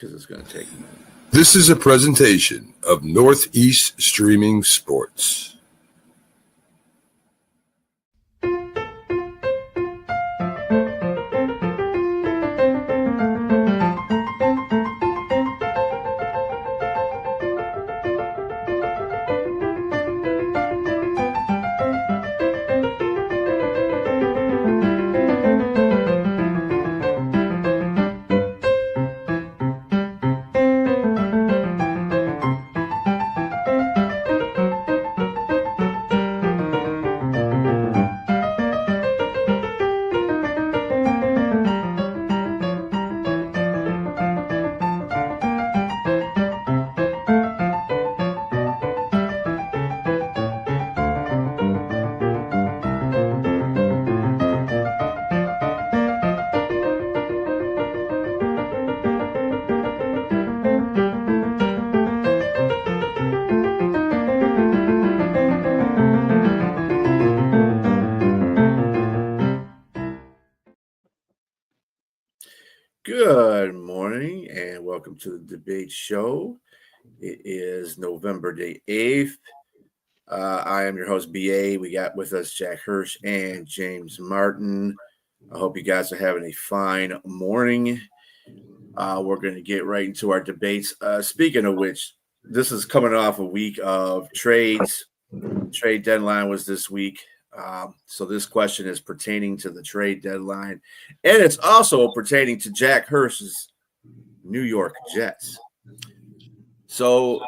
because it's going to take a minute. This is a presentation of Northeast Streaming Sports. Good morning and welcome to the debate show. It is November the 8th. I am your host, BA. We got with us Jack Hirsch and James Martin. I hope you guys are having a fine morning. We're going to get right into our debates. Speaking of which, this is coming off a week of trades. Trade deadline was this week. So this question is pertaining to the trade deadline, and it's also pertaining to Jack Hirsch's New York Jets. So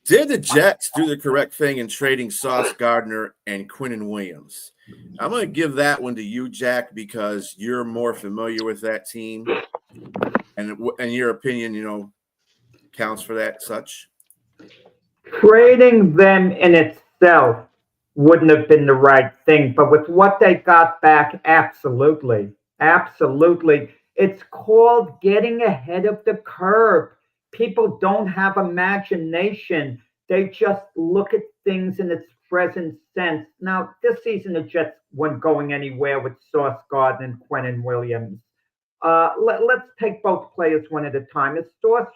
did the Jets do the correct thing in trading Sauce Gardner and Quinnen Williams? I'm going to give that one to you, Jack, because you're more familiar with that team, and your opinion, counts for that such. Trading them in itself wouldn't have been the right thing, but with what they got back, absolutely. It's called getting ahead of the curve. People don't have imagination. They just look at things in its present sense. Now, this season, the Jets weren't going anywhere with Sauce Gardner and Quinnen Williams. Let's take both players one at a time. Sauce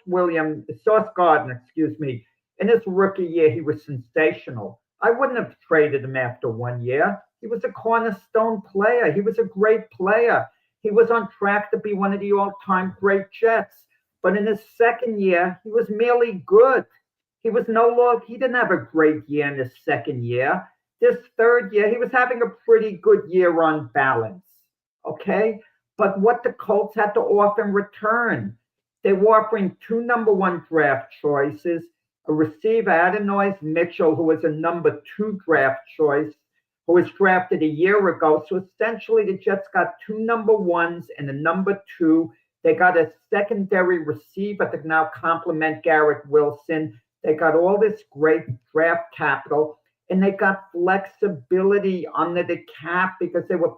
Gardner, in his rookie year, he was sensational. I wouldn't have traded him after 1 year. He was a cornerstone player. He was a great player. He was on track to be one of the all-time great Jets. But in his second year, he was merely good. He didn't have a great year in his second year. This third year, he was having a pretty good year on balance. Okay? But what the Colts had to offer in return, they were offering 2 number 1 draft choices, a receiver, Adonai Mitchell, who was a number 2 draft choice, who was drafted a year ago. So essentially, the Jets got 2 number 1s and a number 2. They got a secondary receiver to now complement Garrett Wilson. They got all this great draft capital, and they got flexibility under the cap because they were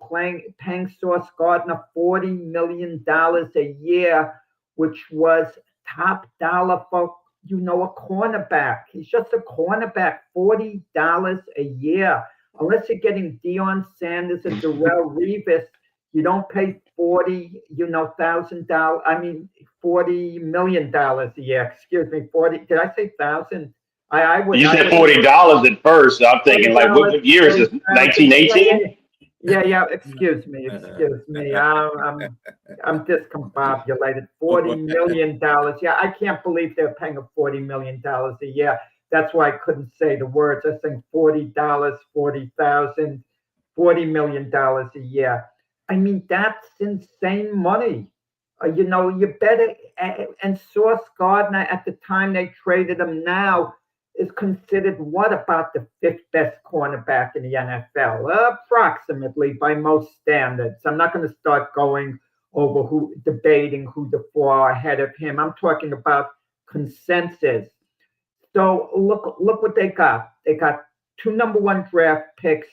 paying Sauce Gardner $40 million a year, which was top dollar for a cornerback. He's just a cornerback, $40 a year. Unless you're getting Deion Sanders and Darrelle Revis, you don't pay $40 million a year. Excuse me, 40. Did I say thousand? You said $40 at first. So I'm thinking, like, what year is this? 1918? Yeah. Excuse me. I'm discombobulated. $40 million. Yeah, I can't believe they're paying him $40 million a year. That's why I couldn't say the words. I think $40, 40,000, $40 million a year. I mean, that's insane money. You better. And Sauce Gardner, at the time they traded him, now is considered about the 5th best cornerback in the NFL, approximately by most standards. I'm not going to start going over debating who the 4 are ahead of him. I'm talking about consensus. So look what they got. They got 2 number 1 draft picks.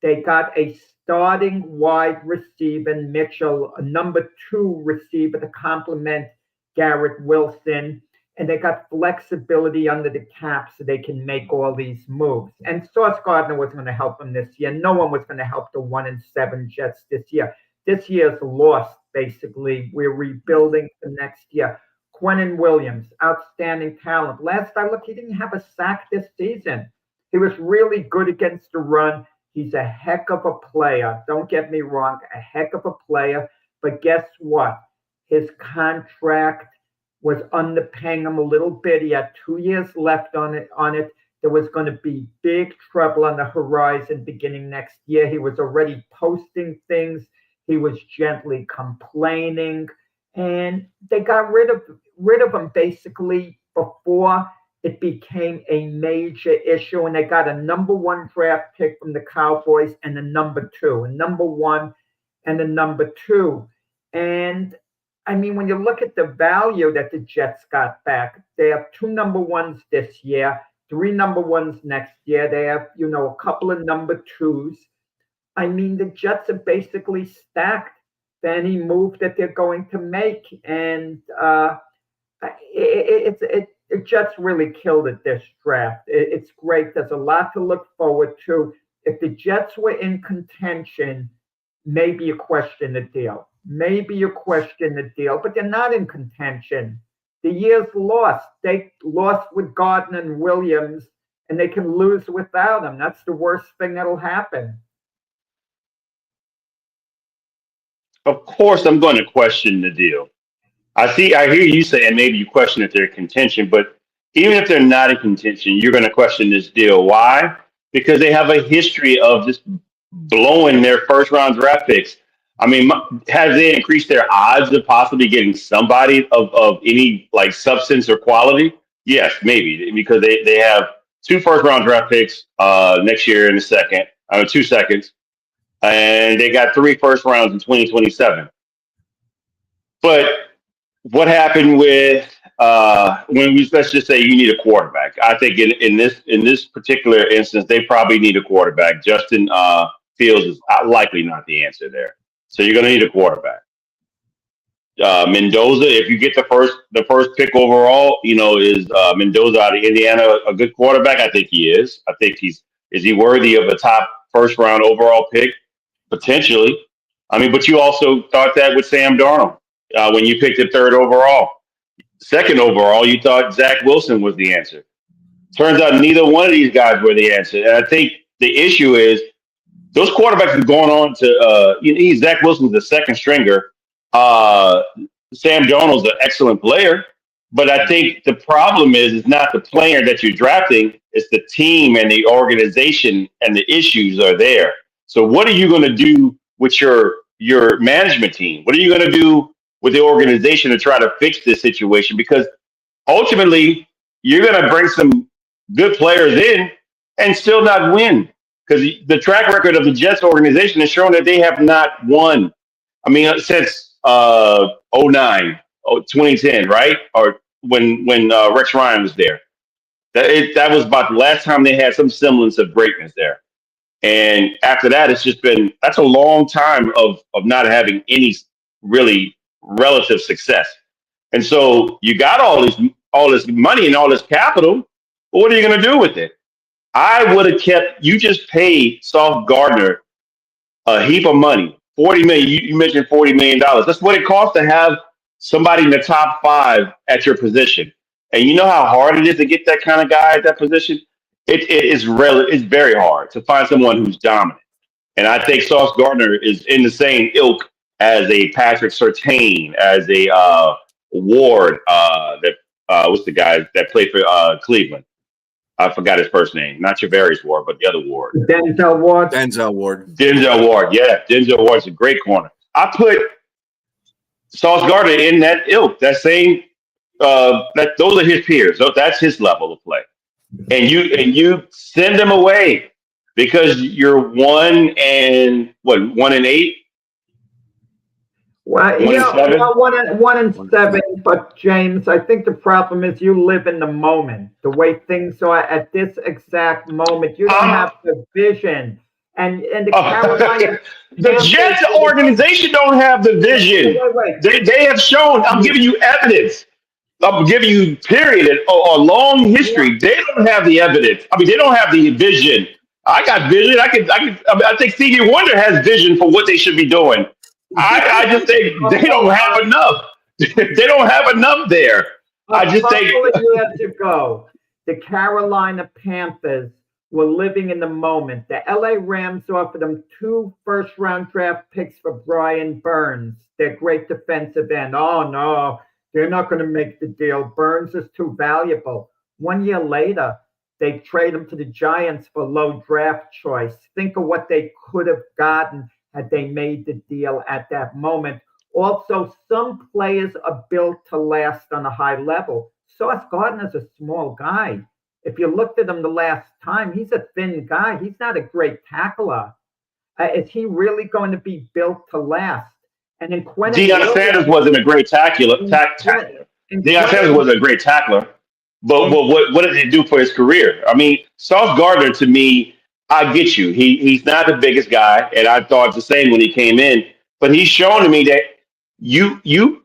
They got a starting wide receiver, Mitchell, a number 2 receiver to complement Garrett Wilson. And they got flexibility under the cap so they can make all these moves. And Sauce Gardner wasn't going to help them this year. No one was going to help the 1-7 Jets this year. This year's lost, basically. We're rebuilding for next year. Quentin Williams, outstanding talent. Last I looked, he didn't have a sack this season. He was really good against the run. He's a heck of a player. Don't get me wrong, a heck of a player. But guess what? His contract was underpaying him a little bit. He had 2 years left on it. There was going to be big trouble on the horizon beginning next year. He was already posting things. He was gently complaining, and they got rid of him basically before it became a major issue. And they got a number 1 draft pick from the Cowboys and a number 2, a number 1 and a number 2. And I mean, when you look at the value that the Jets got back, they have 2 number 1s this year, 3 number 1s next year. They have, a couple of number 2s. I mean, the Jets are basically stacked for any move that they're going to make. And the Jets really killed it this draft. It's great. There's a lot to look forward to. If the Jets were in contention, maybe you question the deal. But they're not in contention. The year's lost. They lost with Gardner and Williams, and they can lose without them. That's the worst thing that'll happen. Of course, I'm going to question the deal. I hear you saying maybe you question if they're in contention, but even if they're not in contention, you're going to question this deal. Why? Because they have a history of just blowing their first round draft picks. I mean, has they increased their odds of possibly getting somebody of any like substance or quality? Yes, maybe, because they have 2 first round draft picks next year in the second, 2 seconds, and they got 3 first rounds in 2027. But what happened with let's just say you need a quarterback? I think in this particular instance, they probably need a quarterback. Justin Fields is likely not the answer there. So you're going to need a quarterback. Mendoza, if you get the first pick overall, is Mendoza out of Indiana a good quarterback? I think he is. I think is he worthy of a top first round overall pick? Potentially. I mean, but you also thought that with Sam Darnold when you picked him 3rd overall. 2nd overall, you thought Zach Wilson was the answer. Turns out neither one of these guys were the answer. And I think the issue is those quarterbacks are going on to Zach Wilson's the 2nd stringer. Sam Darnold's an excellent player, but I think the problem is not the player that you're drafting, it's the team and the organization, and the issues are there. So what are you going to do with your management team? What are you going to do with the organization to try to fix this situation? Because ultimately, you're going to bring some good players in and still not win. Because the track record of the Jets organization has shown that they have not won. I mean, since 2010, right? Or when Rex Ryan was there. That was about the last time they had some semblance of greatness there. And after that, that's a long time of not having any really relative success. And so you got all this money and all this capital, but what are you going to do with it? I would have you just paid Sauce Gardner a heap of money, $40 million. You mentioned $40 million. That's what it costs to have somebody in the top 5 at your position. And you know how hard it is to get that kind of guy at that position? It's very hard to find someone who's dominant. And I think Sauce Gardner is in the same ilk as a Patrick Surtain, as a Ward, what's the guy that played for Cleveland? I forgot his first name. Not Javarius Ward, but the other Ward. Denzel Ward. Yeah. Denzel Ward's a great corner. I put Sauce Gardner in that ilk, that same, those are his peers. So that's his level of play. And you send them away because you're 1 and 8? Well, 1 and 7. But James, I think the problem is you live in the moment. The way things are at this exact moment, you don't have the vision. And the Carolina, the Jets organization don't have the vision. Wait. They have shown. I'm giving you evidence. I'm giving you period a long history. Yeah. They don't have the evidence. I mean, they don't have the vision. I got vision. I think Stevie Wonder has vision for what they should be doing. I just think they don't have enough. They don't have enough there. I A just think couple of years ago, the Carolina Panthers were living in the moment. The LA Rams offered them 2 first-round draft picks for Brian Burns, their great defensive end. Oh, no, they're not going to make the deal. Burns is too valuable. 1 year later, they trade him to the Giants for low draft choice. Think of what they could have gotten had they made the deal at that moment. Also, some players are built to last on a high level. Sauce Gardner's a small guy. If you looked at him the last time, he's a thin guy. He's not a great tackler. Is he really going to be built to last? And then Quentin Deion Sanders wasn't a great tackler. Deion Sanders was a great tackler, but what did he do for his career? I mean, Sauce Gardner to me, I get you. He's not the biggest guy, and I thought the same when he came in. But he's shown to me that you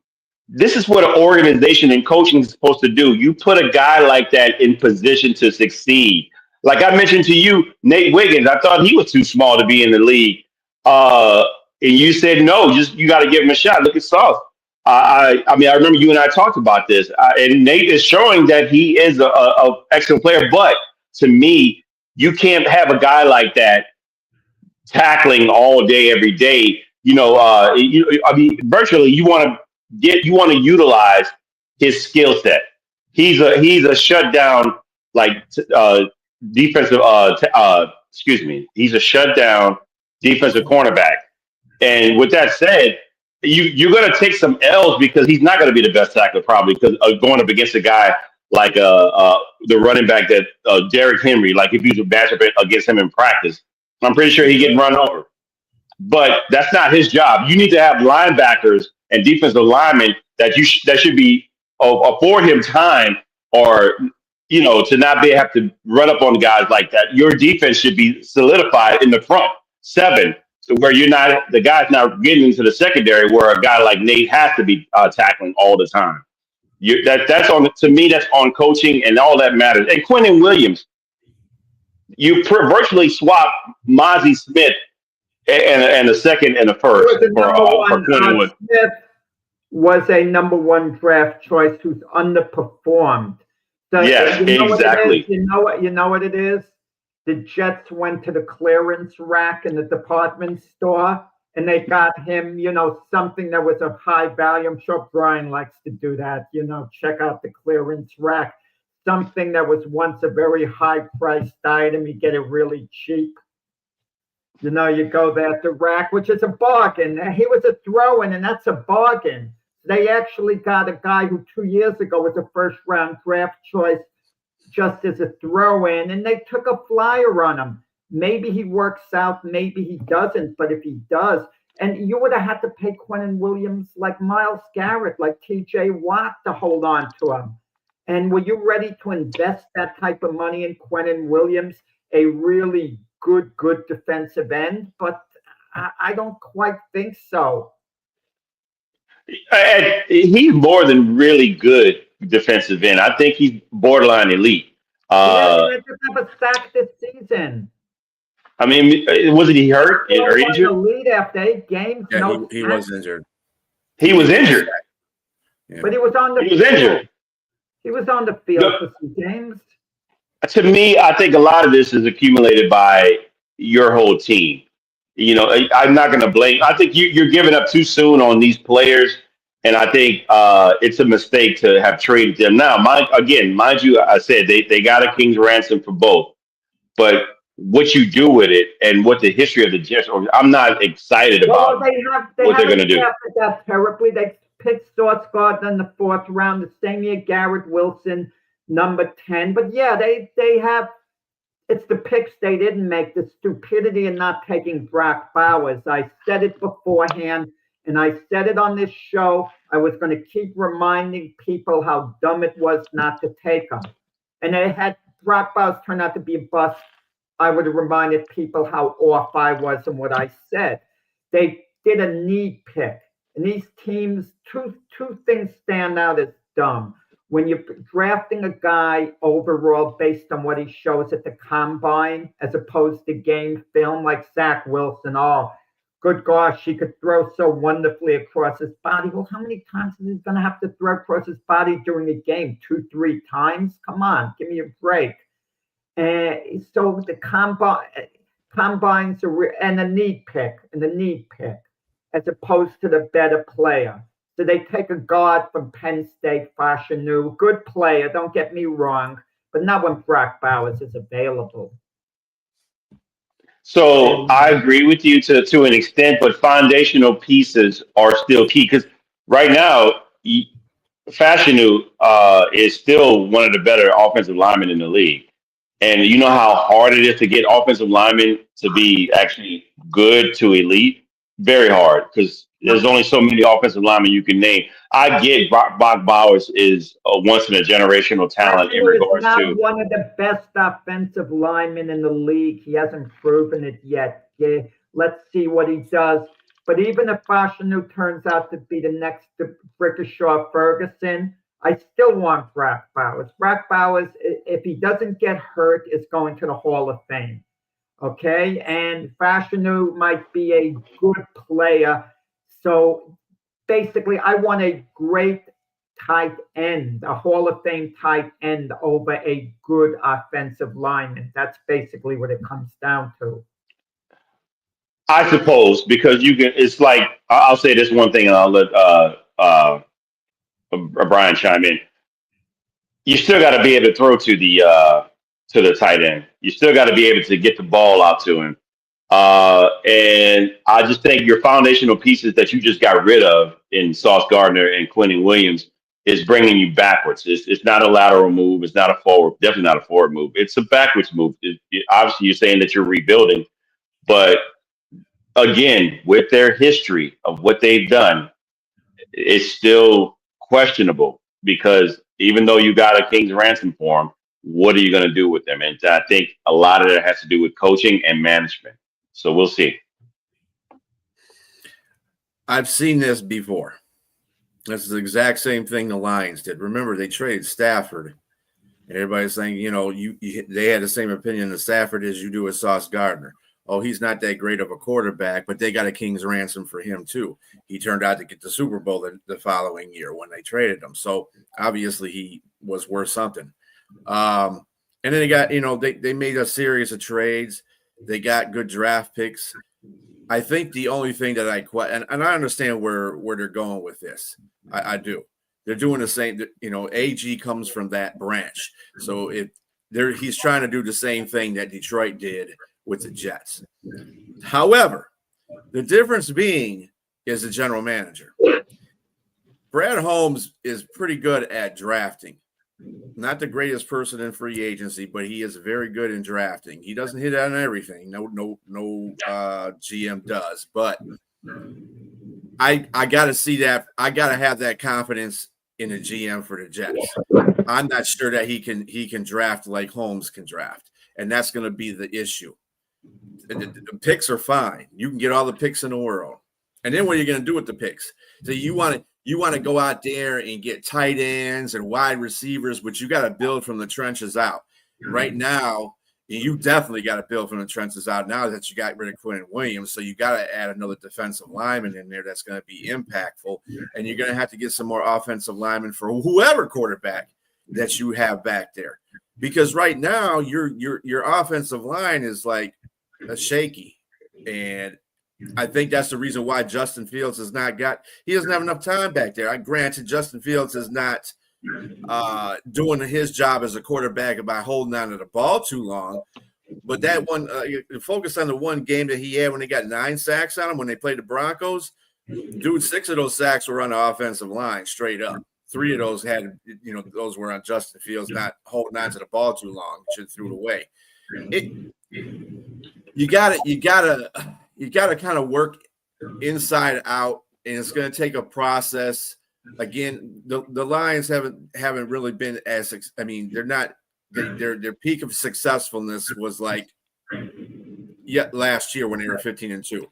this is what an organization and coaching is supposed to do. You put a guy like that in position to succeed. Like I mentioned to you, Nate Wiggins, I thought he was too small to be in the league. And you said no, just you got to give him a shot. Look at Sauce. I mean, I remember you and I talked about this, and Nate is showing that he is a excellent player. But to me, you can't have a guy like that tackling all day, every day. I mean, virtually, you want to utilize his skill set. He's a shutdown like defensive. Excuse me. He's a shutdown defensive cornerback. And with that said, you're going to take some L's because he's not going to be the best tackler probably because going up against a guy like the running back that Derrick Henry, like if you match up against him in practice, I'm pretty sure he'd get run over. But that's not his job. You need to have linebackers and defensive linemen that should be afford him time, or to not have to run up on guys like that. Your defense should be solidified in the front 7, so where the guy's not getting into the secondary, where a guy like Nate has to be tackling all the time. That's to me. That's on coaching, and all that matters. And Quentin Williams, you virtually swap Mozzie Smith and a second and a first for Quentin Williams. Smith was a number 1 draft choice who's underperformed. So yes, exactly. You know what it is? The Jets went to the clearance rack in the department store and they got him, something that was of high value. I'm sure Brian likes to do that, check out the clearance rack. Something that was once a very high priced item, you get it really cheap. You go there at the rack, which is a bargain. He was a throw-in, and that's a bargain. They actually got a guy who 2 years ago was a first-round draft choice just as a throw-in, and they took a flyer on him. Maybe he works out, maybe he doesn't, but if he does, and you would have had to pay Quentin Williams like Myles Garrett, like T.J. Watt to hold on to him. And were you ready to invest that type of money in Quentin Williams, a really good defensive end? But I don't quite think so. And he's more than really good defensive end. I think he's borderline elite. He doesn't have a sack this season. I mean, wasn't he hurt or injured? Elite after 8 games. Yeah, no, he was injured. He was injured. Yeah. But he was on the field. Injured. He was on the field for some games. To me, I think a lot of this is accumulated by your whole team. I'm not going to blame. I think you're giving up too soon on these players, and I think it's a mistake to have traded them. Now, mind you, I said they got a king's ransom for both, but what you do with it and what the history of the Jets, I'm not excited about what they're going to do. That terribly. They picked Sauce Gardner in the 4th round, the same year Garrett Wilson, number 10. But yeah, they have. It's the picks they didn't make, the stupidity in not taking Brock Bowers. I said it beforehand, and I said it on this show. I was going to keep reminding people how dumb it was not to take him. And they had Brock Bowers turn out to be a bust. I would have reminded people how off I was and what I said. They did a need pick. And these teams, two things stand out as dumb. When you're drafting a guy overall based on what he shows at the combine, as opposed to game film like Zach Wilson, Good gosh, he could throw so wonderfully across his body. Well, how many times is he going to have to throw across his body during a game? 2, 3 times? Come on, give me a break. So the combines and the need pick, as opposed to the better player. So they take a guard from Penn State, Fashanu, good player, don't get me wrong, but not when Brock Bowers is available. So I agree with you to an extent, but foundational pieces are still key because right now, Fashanu is still one of the better offensive linemen in the league. And you know how hard it is to get offensive linemen to be actually good to elite? Very hard because there's only so many offensive linemen you can name. I get Brock Bowers is a once in a generational talent in Fashanu is regards not to. one of the best offensive linemen in the league. He hasn't proven it yet. Yeah, let's see what he does. But even if Fashanu turns out to be the next Brickashaw Ferguson, I still want Brock Bowers. Brock Bowers, if he doesn't get hurt, is going to the Hall of Fame. Okay, and Fashanu might be a good player. So basically, I want a great tight end, a Hall of Fame tight end over a good offensive lineman. That's basically what it comes down to. I suppose because you can. It's like I'll say this one thing, and I'll let Brian chime in. You still got to be able to throw to the tight end. You still got to be able to get the ball out to him. And I just think your foundational pieces that you just got rid of in Sauce Gardner and Quentin Williams is bringing you backwards. It's not a lateral move. It's not a forward, definitely not a forward move. It's a backwards move. Obviously, you're saying that you're rebuilding, but again, with their history of what they've done, it's still questionable because even though you got a king's ransom for him, what are you going to do with them? And I think a lot of it has to do with coaching and management. So we'll see. I've seen this before. This is the exact same thing the Lions did. Remember, they traded Stafford. And everybody's saying, they had the same opinion of Stafford as you do with Sauce Gardner. Oh, he's not that great of a quarterback, but they got a king's ransom for him too. He turned out to get the Super Bowl the following year when they traded him. So obviously he was worth something. And then they got, they made a series of trades. They got good draft picks. I think the only thing that and I understand where they're going with this. I do. They're doing the same, AG comes from that branch. So he's trying to do the same thing that Detroit did with the Jets. However, the difference being is the general manager. Brad Holmes is pretty good at drafting. Not the greatest person in free agency, but he is very good in drafting. He doesn't hit on everything. No GM does. But I got to see that. I got to have that confidence in the GM for the Jets. I'm not sure that he can draft like Holmes can draft, and that's going to be the issue. The picks are fine. You can get all the picks in the world, and then what are you going to do with the picks? So you want to go out there and get tight ends and wide receivers, but you got to build from the trenches out. Right now, you definitely got to build from the trenches out now that you got rid of Quentin Williams. So you got to add another defensive lineman in there that's going to be impactful, and you're going to have to get some more offensive linemen for whoever quarterback that you have back there. Because right now your offensive line is like shaky, and I think that's the reason why Justin Fields he doesn't have enough time back there. Granted, Justin Fields is not doing his job as a quarterback by holding on to the ball too long. But that one, focus on the one game that he had when they got 9 sacks on him when they played the Broncos. Dude, 6 of those sacks were on the offensive line, straight up. 3 of those those were on Justin Fields not holding on to the ball too long. Should threw it away. You gotta kind of work inside out, and it's going to take a process. Again, the Lions haven't really been as. I mean, they're not. Their peak of successfulness was like last year when they were 15-2.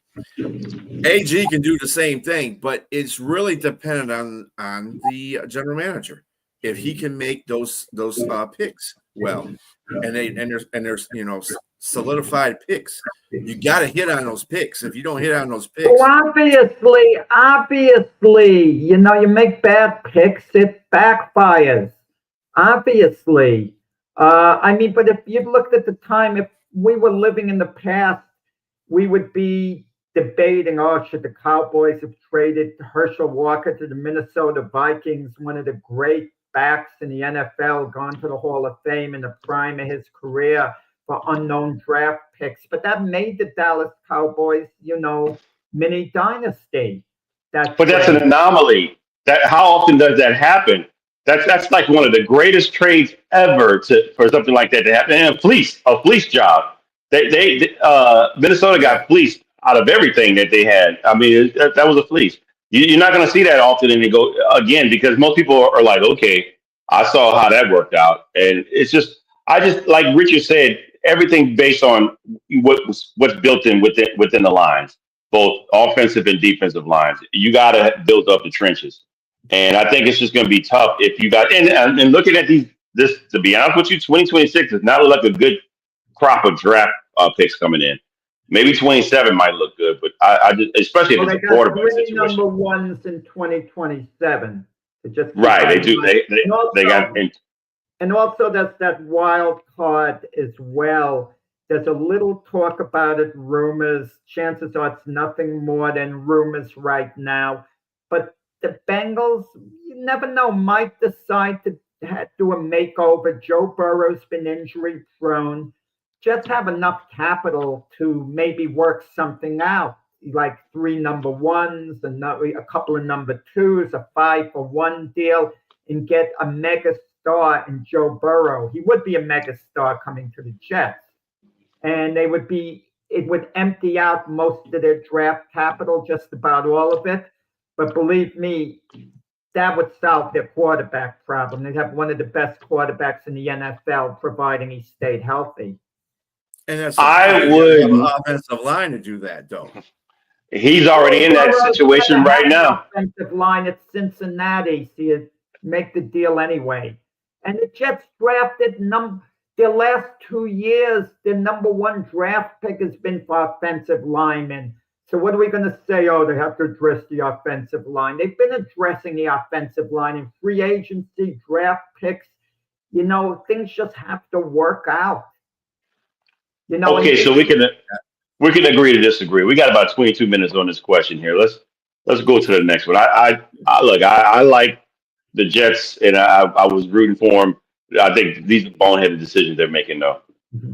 AG can do the same thing, but it's really dependent on the general manager if he can make those picks well. And there's solidified picks. You got to hit on those picks. If you don't hit on those picks, Well, obviously, you make bad picks, it backfires. Obviously. But if you looked at the time, if we were living in the past, we would be debating, should the Cowboys have traded Herschel Walker to the Minnesota Vikings, one of the great backs in the NFL, gone to the Hall of Fame in the prime of his career for unknown draft picks. But that made the Dallas Cowboys, mini dynasty. But that's an anomaly. How often does that happen? That's like one of the greatest trades ever for something like that to happen. And a fleece job. Minnesota got fleeced out of everything that they had. I mean, that was a fleece. You're not going to see that often, and they go again because most people are like, okay, I saw how that worked out, and I just like Richard said, everything based on what's built in within the lines, both offensive and defensive lines. You got to build up the trenches. And I think it's just going to be tough if you got and looking at this. To be honest with you, 2026 does not look like a good crop of draft picks coming in. Maybe 27 might look good, but I just, especially if it's a quarterback situation. Number ones in 2027. Right, they do. They got. And also, there's that wild card as well. There's a little talk about it, rumors. Chances are it's nothing more than rumors right now. But the Bengals, you never know, might decide to do a makeover. Joe Burrow's been injury prone. Jets have enough capital to maybe work something out, like 3 number ones, a couple of number twos, a 5-for-1 deal, and get a mega star in Joe Burrow. He would be a mega star coming to the Jets. And it would empty out most of their draft capital, just about all of it. But believe me, that would solve their quarterback problem. They'd have one of the best quarterbacks in the NFL, providing he stayed healthy. And that's I would have an offensive line to do that, though. He's already in that situation right now. Offensive line at Cincinnati, so you make the deal anyway. And the Jets drafted their last 2 years. Their number 1 draft pick has been for offensive linemen. So what are we going to say? Oh, they have to address the offensive line. They've been addressing the offensive line in free agency, draft picks. Things just have to work out. Okay, so we can agree to disagree. We got about 22 minutes on this question here. Let's go to the next one. I like the Jets, and I was rooting for them. I think these are boneheaded decisions they're making, though. Mm-hmm.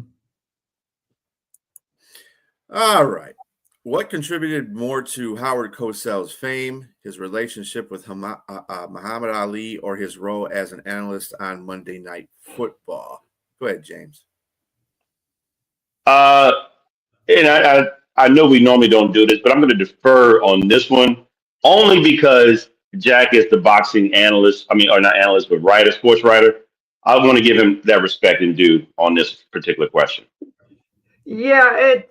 All right. What contributed more to Howard Cosell's fame, his relationship with Muhammad Ali, or his role as an analyst on Monday Night Football? Go ahead, James. And I know we normally don't do this, but I'm going to defer on this one only because Jack is the boxing analyst. I mean, or not analyst, but writer, sports writer. I want to give him that respect and due on this particular question. Yeah, it's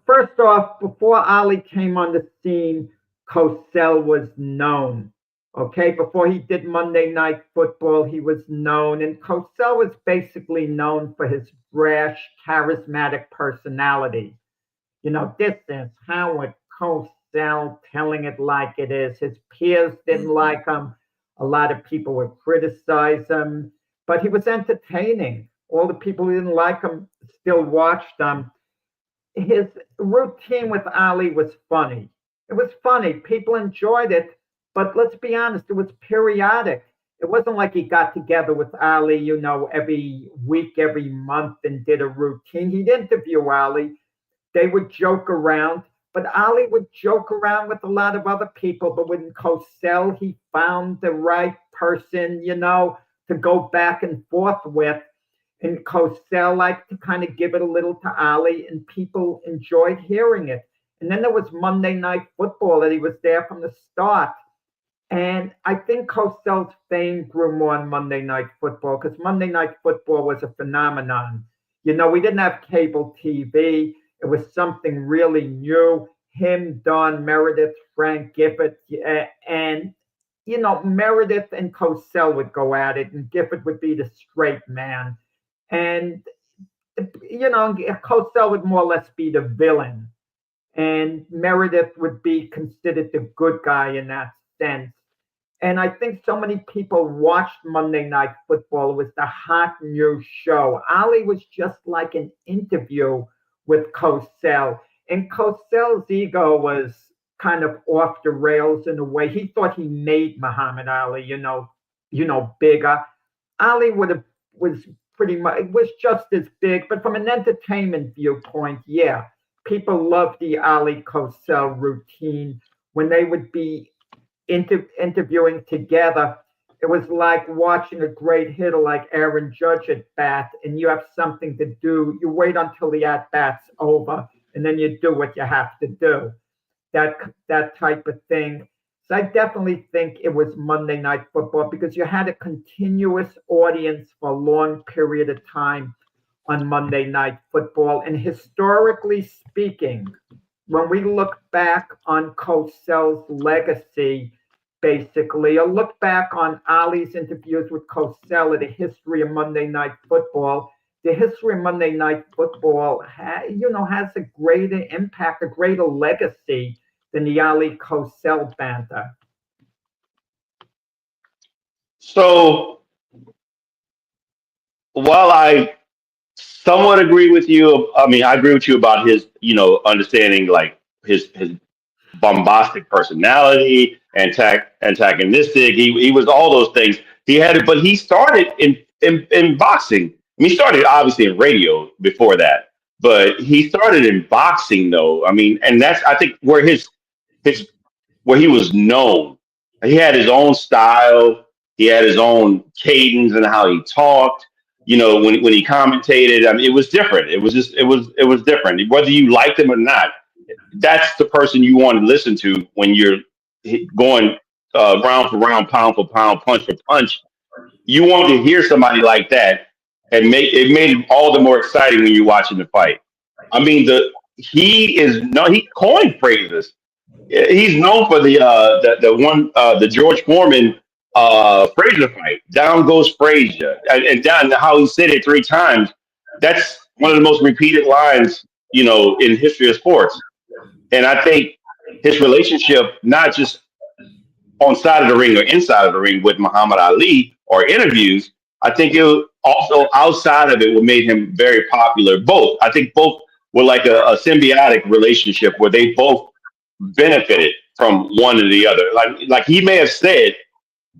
first off, before Ali came on the scene, Cosell was known. Okay, before he did Monday Night Football, he was known, and Cosell was basically known for his brash, charismatic personality. This is Howard Cosell telling it like it is. His peers didn't like him. A lot of people would criticize him, but he was entertaining. All the people who didn't like him still watched him. His routine with Ali was funny. It was funny. People enjoyed it. But let's be honest, it was periodic. It wasn't like he got together with Ali, every week, every month and did a routine. He'd interview Ali. They would joke around, but Ali would joke around with a lot of other people. But with Cosell, he found the right person, to go back and forth with. And Cosell liked to kind of give it a little to Ali, and people enjoyed hearing it. And then there was Monday Night Football that he was there from the start. And I think Cosell's fame grew more on Monday Night Football because Monday Night Football was a phenomenon. We didn't have cable TV. It was something really new. Him, Don Meredith, Frank Gifford, and, Meredith and Cosell would go at it, and Gifford would be the straight man. And Cosell would more or less be the villain, and Meredith would be considered the good guy in that sense. And I think so many people watched Monday Night Football. It was the hot new show. Ali was just like an interview with Cosell. And Cosell's ego was kind of off the rails in a way. He thought he made Muhammad Ali, bigger. Ali was pretty much, it was just as big, but from an entertainment viewpoint, yeah, people loved the Ali Cosell routine when they would be interviewing together. It was like watching a great hitter like Aaron Judge at bat, and you have something to do. You wait until the at bat's over, and then you do what you have to do. That type of thing. So I definitely think it was Monday Night Football because you had a continuous audience for a long period of time on Monday Night Football. And historically speaking, when we look back on Cosell's legacy, basically, or look back on Ali's interviews with Cosell at the history of Monday Night Football, the history of Monday Night Football has a greater impact, a greater legacy than the Ali Cosell banter. So while I somewhat agree with you, I mean, I agree with you about his, understanding like his bombastic personality, antagonistic. He was all those things. He had it, but he started in boxing. I mean, he started obviously in radio before that, but he started in boxing though. I mean, and that's I think where his where he was known. He had his own style. He had his own cadence and how he talked. When he commentated, I mean, it was different. It was different. Whether you liked him or not, that's the person you want to listen to when you're going round for round, pound for pound, punch for punch. You want to hear somebody like that, and it made it all the more exciting when you're watching the fight. I mean, he coined phrases. He's known for the George Foreman Frazier fight. Down goes Frazier, and down how he said it 3 times. That's one of the most repeated lines, in history of sports. And I think his relationship, not just on side of the ring or inside of the ring with Muhammad Ali or interviews, I think it also outside of it what made him very popular. Both, I think both were like a symbiotic relationship where they both benefited from one or the other. Like he may have said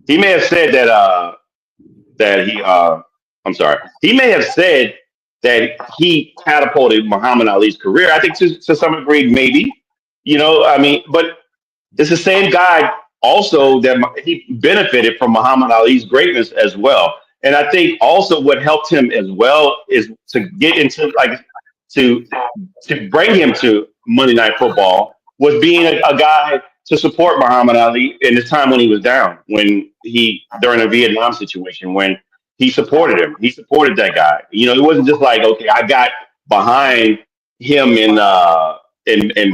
I'm sorry. He may have said that he catapulted Muhammad Ali's career. I think to some degree, maybe, I mean, but it's the same guy also that he benefited from Muhammad Ali's greatness as well. And I think also what helped him as well is to get into to bring him to Monday Night Football was being a guy to support Muhammad Ali in his time when he was down, during a Vietnam situation, when he supported him. He supported that guy. It wasn't just like, okay, I got behind him in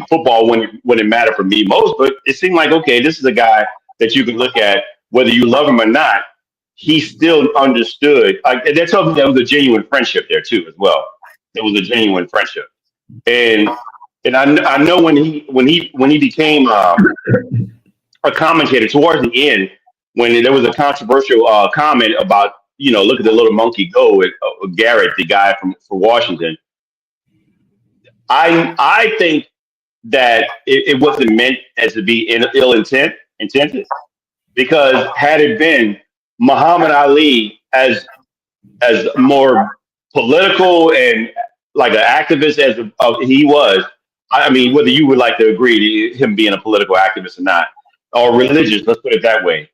football when it mattered for me most, but it seemed like, okay, this is a guy that you could look at, whether you love him or not, he still understood. That tells me there was a genuine friendship there too, as well. There was a genuine friendship, and I know when he became a commentator towards the end, when there was a controversial comment about look at the little monkey go with Garrett, the guy for Washington. I think that it wasn't meant as to be intended, because had it been Muhammad Ali as more political and like an activist as he was, I mean, whether you would like to agree to him being a political activist or not, or religious, let's put it that way.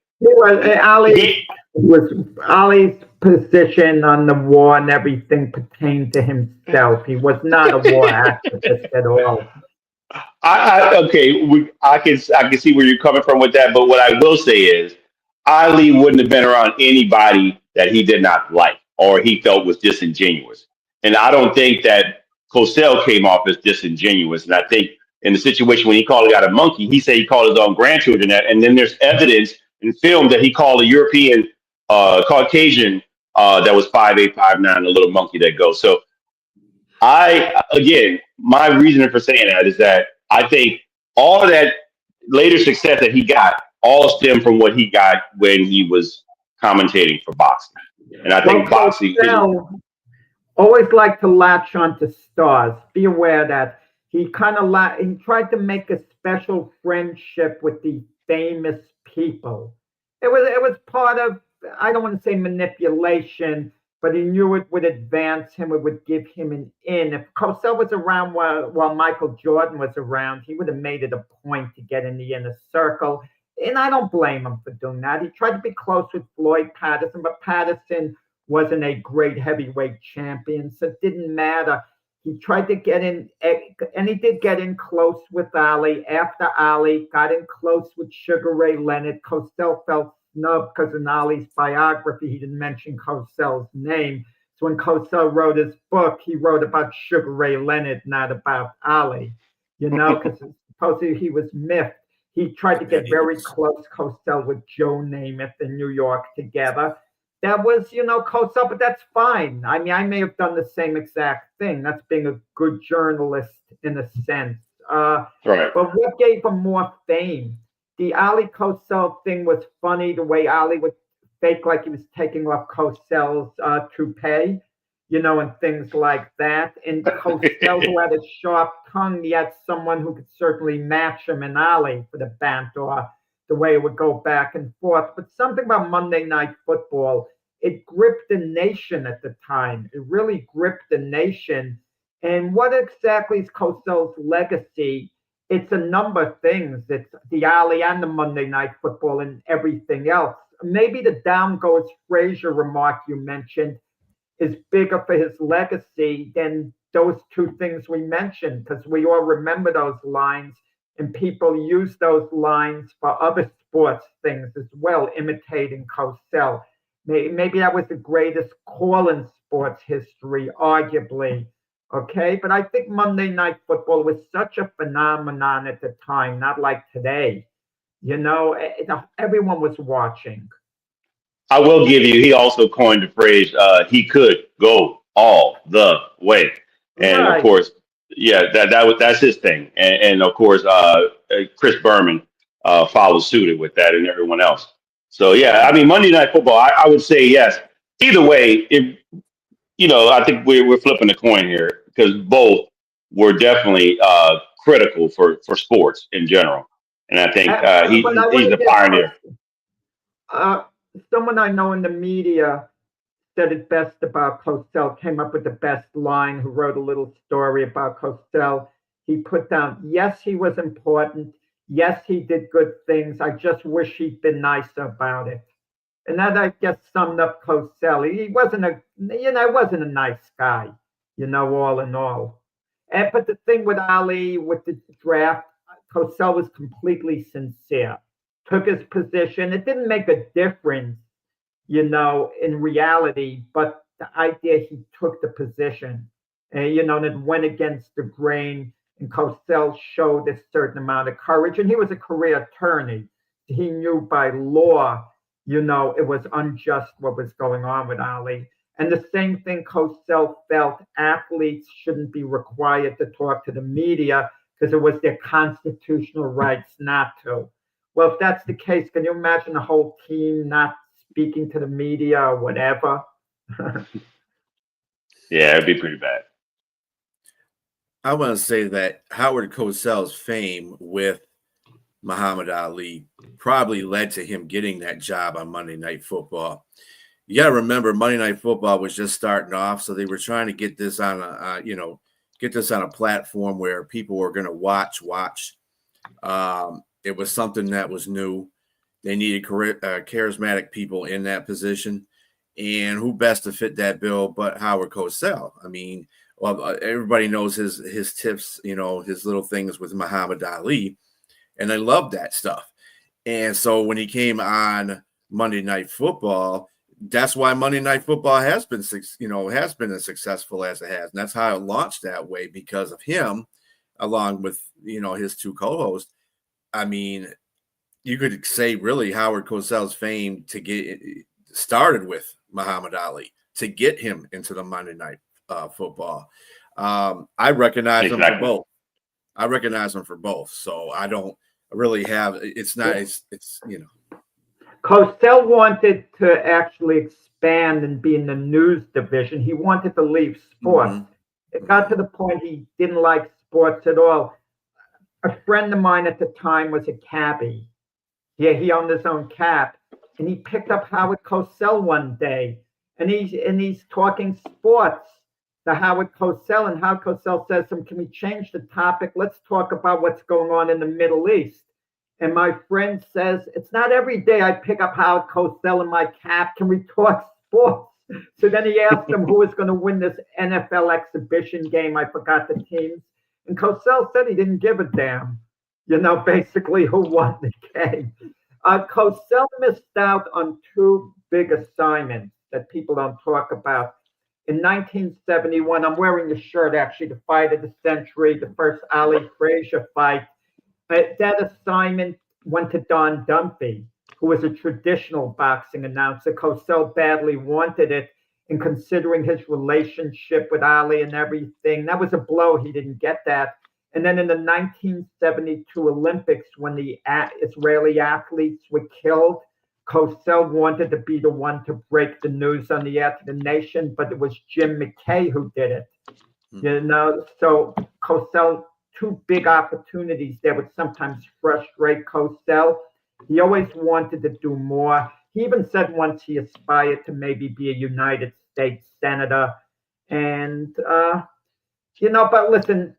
Ali's position on the war and everything pertained to himself. He was not a war activist at all. I can see where you're coming from with that, but what I will say is Ali wouldn't have been around anybody that he did not like or he felt was disingenuous. And I don't think that Cosell came off as disingenuous. And I think in the situation when he called out a monkey, he said he called his own grandchildren that. And then there's evidence in film that he called a European Caucasian that was 5'8", 5'9", a little monkey that goes. So My reasoning for saying that is that I think all of that later success that he got all stemmed from what he got when he was commentating for boxing. And I Well, think boxing is Cosell always liked to latch onto stars. Be aware that he kind of he tried to make a special friendship with the famous people. It was part of, I don't want to say manipulation, but he knew it would advance him. It would give him an in. If Cosell was around while Michael Jordan was around, he would have made it a point to get in the inner circle. And I don't blame him for doing that. He tried to be close with Floyd Patterson, but Patterson wasn't a great heavyweight champion, so it didn't matter. He tried to get in, and he did get in close with Ali. After Ali got in close with Sugar Ray Leonard, Cosell felt snubbed because in Ali's biography, he didn't mention Cosell's name. So when Cosell wrote his book, he wrote about Sugar Ray Leonard, not about Ali, because supposedly he was miffed. He tried to get very close, Cosell, with Joe Namath in New York together. That was, Cosell, but that's fine. I mean, I may have done the same exact thing. That's being a good journalist in a sense. right. But what gave him more fame? The Ali Cosell thing was funny, the way Ali would fake like he was taking off Cosell's toupee, and things like that. And Cosell, who had a sharp tongue, he had someone who could certainly match him in Ali for the banter, the way it would go back and forth. But something about Monday Night Football, it gripped the nation at the time. It really gripped the nation. And what exactly is Cosell's legacy? It's a number of things. It's the Ali and the Monday Night Football and everything else. Maybe the down goes Frazier remark you mentioned is bigger for his legacy than those two things we mentioned, because we all remember those lines. And people use those lines for other sports things as well, imitating Cosell. Maybe that was the greatest call in sports history, arguably. Okay, but I think Monday Night Football was such a phenomenon at the time, not like today. Everyone was watching. I will give you, he also coined the phrase, he could go all the way. And of Right. course, yeah, that's his thing. And of course, Chris Berman followed suited with that and everyone else. So, yeah, I mean, Monday Night Football, I would say yes. Either way, I think we're flipping the coin here because both were definitely critical for sports in general. And I think But I he's want to the get pioneer. someone I know in the media said it best about Cosell, came up with the best line, who wrote a little story about Cosell. He put down, yes, he was important. Yes, he did good things. I just wish he'd been nicer about it. And that, I guess, summed up Cosell. He wasn't wasn't a nice guy, all in all. But the thing with Ali, with the draft, Cosell was completely sincere. Took his position. It didn't make a difference, in reality, but the idea he took the position, and it went against the grain. And Cosell showed a certain amount of courage, and he was a career attorney. He knew by law, it was unjust what was going on with Ali. And the same thing Cosell felt athletes shouldn't be required to talk to the media because it was their constitutional rights not to. Well, if that's the case, can you imagine a whole team not speaking to the media or whatever? Yeah, it'd be pretty bad. I want to say that Howard Cosell's fame with Muhammad Ali probably led to him getting that job on Monday Night Football. You got to remember, Monday Night Football was just starting off, so they were trying to get this on a platform where people were going to watch. It was something that was new. They needed charismatic people in that position, and who best to fit that bill but Howard Cosell? I mean, well, everybody knows his tips, his little things with Muhammad Ali, and I love that stuff. And so when he came on Monday Night Football, that's why Monday Night Football has been as successful as it has, and that's how it launched that way, because of him, along with his two co-hosts. I mean, you could say really Howard Cosell's fame to get started with Muhammad Ali to get him into the Monday Night Football. I recognize them for Exactly. both. I recognize them for both. So I don't really have. It's not. It's you know. Cosell wanted to actually expand and be in the news division. He wanted to leave sports. Mhm. It got to the point he didn't like sports at all. A friend of mine at the time was a cabbie. Yeah, he owned his own cab, and he picked up Howard Cosell one day, and he's talking sports to Howard Cosell, and Howard Cosell says to him, "Can we change the topic? Let's talk about what's going on in the Middle East." And my friend says, "It's not every day I pick up Howard Cosell in my cab. Can we talk sports?" So then he asked him who was going to win this NFL exhibition game. I forgot the teams. And Cosell said he didn't give a damn, basically who won the game. Cosell missed out on two big assignments that people don't talk about. In 1971, I'm wearing the shirt actually, the fight of the century, the first Ali Frazier fight. That assignment went to Don Dunphy, who was a traditional boxing announcer. Cosell badly wanted it, and considering his relationship with Ali and everything, that was a blow. He didn't get that. And then in the 1972 Olympics, when the Israeli athletes were killed, Cosell wanted to be the one to break the news on the air to the nation, but it was Jim McKay who did it. So Cosell, two big opportunities that would sometimes frustrate Cosell. He always wanted to do more. He even said once he aspired to maybe be a United States senator. And, but listen,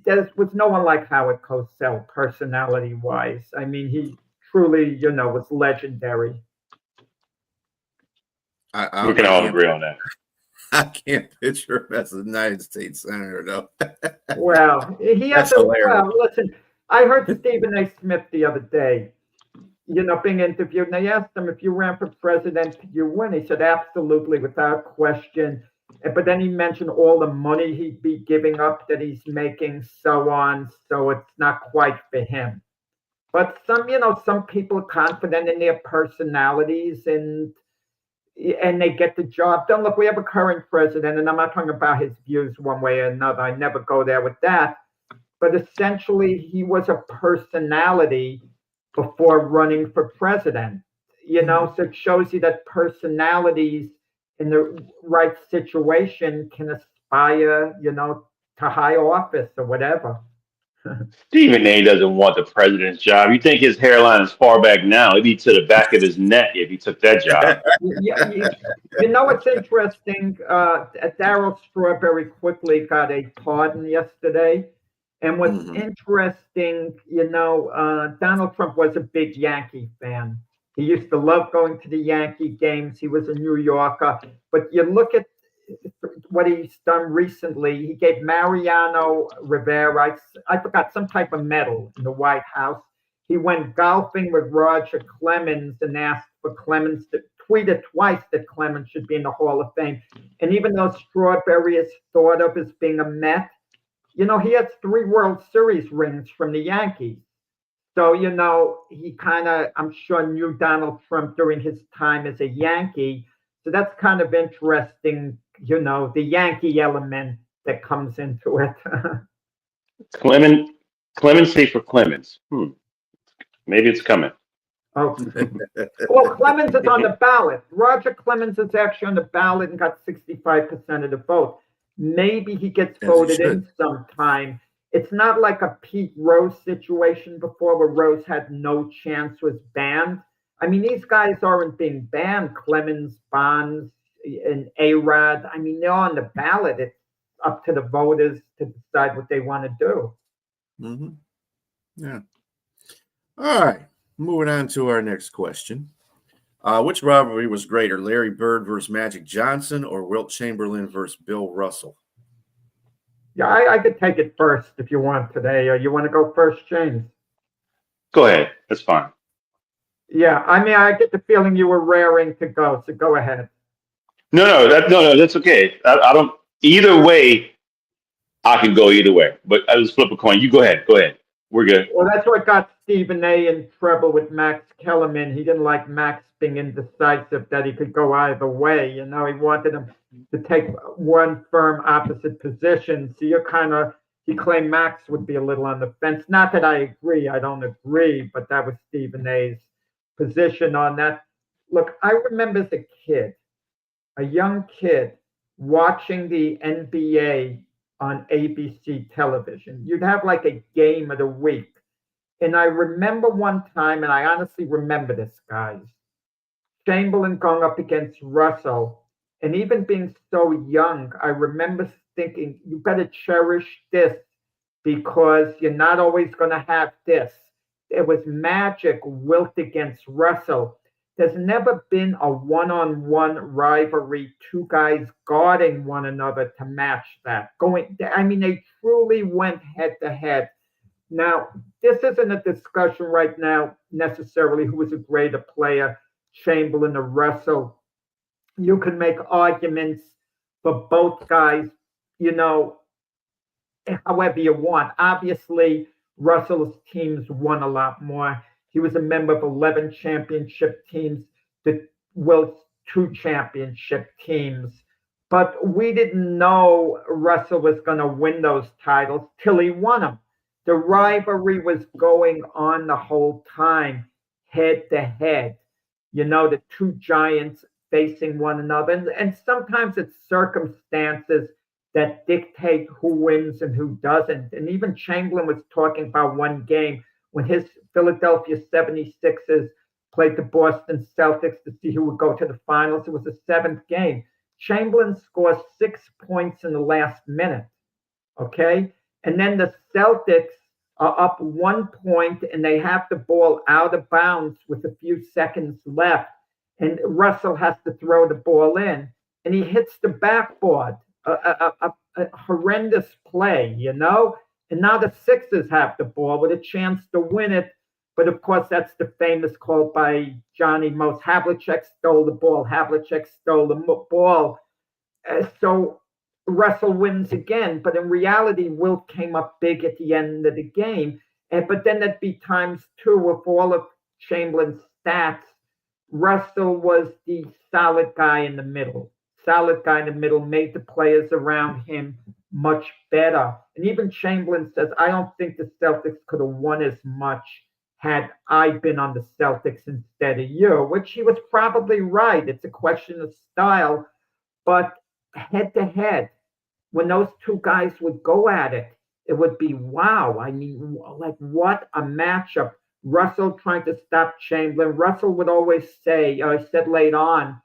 there was no one like Howard Cosell, personality-wise. I mean, he truly, was legendary. We can all agree on that. I can't picture him as a United States senator, though. Well, he has to. Well, listen, I heard Stephen A. Smith the other day, being interviewed, and they asked him, if you ran for president, could you win? He said, absolutely, without question. But then he mentioned all the money he'd be giving up that he's making, so on. So it's not quite for him. But some people are confident in their personalities and they get the job done. Look, we have a current president, and I'm not talking about his views one way or another. I never go there with that. But essentially, he was a personality before running for president. So it shows you that personalities in the right situation can aspire, to high office or whatever. Stephen A. doesn't want the president's job. You think his hairline is far back now? It'd be to the back of his neck if he took that job. What's interesting? Darryl Strawberry quickly got a pardon yesterday. And what's interesting, Donald Trump was a big Yankee fan. He used to love going to the Yankee games. He was a New Yorker. But you look at what he's done recently. He gave Mariano Rivera, I forgot, some type of medal in the White House. He went golfing with Roger Clemens and asked for Clemens to tweeted twice that Clemens should be in the Hall of Fame. And even though Strawberry is thought of as being a Met, he has 3 World Series rings from the Yankees. So, he kind of, I'm sure, knew Donald Trump during his time as a Yankee. So that's kind of interesting, the Yankee element that comes into it. Clemency for Clemens. Maybe it's coming. Oh, well, Clemens is on the ballot. Roger Clemens is actually on the ballot and got 65% of the vote. Maybe he gets voted in sometime. It's not like a Pete Rose situation before where Rose had no chance, was banned. I mean, these guys aren't being banned. Clemens, Bonds, and A-Rod. I mean, they're on the ballot. It's up to the voters to decide what they want to do. Mm-hmm. Yeah. All right. Moving on to our next question. Which rivalry was greater, Larry Bird versus Magic Johnson or Wilt Chamberlain versus Bill Russell? Yeah, I could take it first if you want today. You want to go first, James? Go ahead. That's fine. Yeah, I mean, I get the feeling you were raring to go, so go ahead. No, that's okay. I don't. Either way, I can go either way. But I just flip a coin. You go ahead. Go ahead. We're good. Well, that's what got Stephen A. in trouble with Max Kellerman. He didn't like Max being indecisive, that he could go either way. He wanted him to take one firm opposite position. So he claimed Max would be a little on the fence. Not that I don't agree, but that was Stephen A.'s position on that. Look, I remember as a young kid, watching the NBA on ABC television. You'd have like a game of the week. And I remember one time, and I honestly remember this, guys, Chamberlain going up against Russell. And even being so young, I remember thinking, you better cherish this because you're not always going to have this. It was Magic Wilt against Russell. There's never been a one-on-one rivalry, two guys guarding one another to match that. They truly went head to head. Now, this isn't a discussion right now necessarily who was a greater player, Chamberlain or Russell. You can make arguments for both guys, however you want. Obviously, Russell's teams won a lot more. He was a member of 11 championship teams, the Wilt's 2 championship teams. But we didn't know Russell was going to win those titles till he won them. The rivalry was going on the whole time, head to head. The two giants facing one another. And sometimes it's circumstances that dictate who wins and who doesn't. And even Chamberlain was talking about one game when his Philadelphia 76ers played the Boston Celtics to see who would go to the finals. It was the 7th game. Chamberlain scores 6 points in the last minute. Okay? And then the Celtics are up 1 point and they have the ball out of bounds with a few seconds left. And Russell has to throw the ball in and he hits the backboard. A horrendous play, And now the Sixers have the ball with a chance to win it. But of course, that's the famous quote by Johnny Most. Havlicek stole the ball. Havlicek stole the ball. So Russell wins again. But in reality, Wilt came up big at the end of the game. But then that'd be times 2 with all of Chamberlain's stats. Russell was the solid guy in the middle. Made the players around him much better. And even Chamberlain says, I don't think the Celtics could have won as much had I been on the Celtics instead of you, which he was probably right. It's a question of style. But head to head, when those two guys would go at it, it would be wow. What a matchup. Russell trying to stop Chamberlain. Russell would always say, I said late on,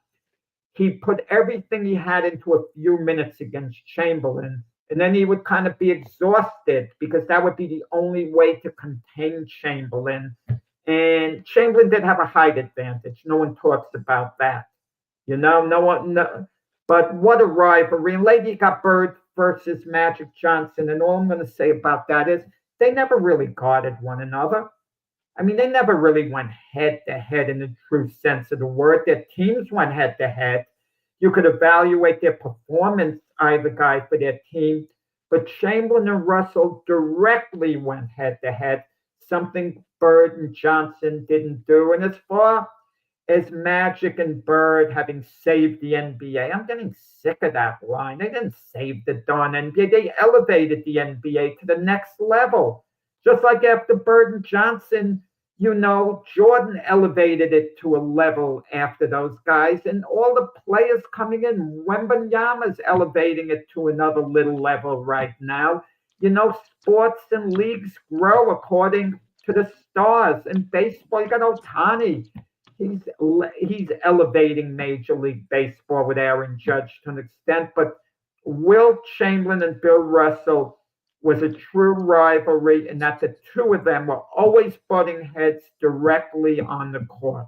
he put everything he had into a few minutes against Chamberlain, and then he would kind of be exhausted because that would be the only way to contain Chamberlain. And Chamberlain did have a height advantage. No one talks about that. No one. No, but what a rivalry. And lately you got Bird versus Magic Johnson, and all I'm going to say about that is they never really guarded one another. They never really went head to head in the true sense of the word. Their teams went head to head. You could evaluate their performance, either guy for their team, but Chamberlain and Russell directly went head to head, something Bird and Johnson didn't do. And as far as Magic and Bird having saved the NBA, I'm getting sick of that line. They didn't save the darn NBA. They elevated the NBA to the next level. Just like after Bird and Johnson, Jordan elevated it to a level after those guys, and all the players coming in, Wembanyama's elevating it to another little level right now. Sports and leagues grow according to the stars. In baseball, you got Ohtani. He's elevating Major League Baseball with Aaron Judge to an extent, but Wilt Chamberlain and Bill Russell was a true rivalry, and that the two of them were always butting heads directly on the court.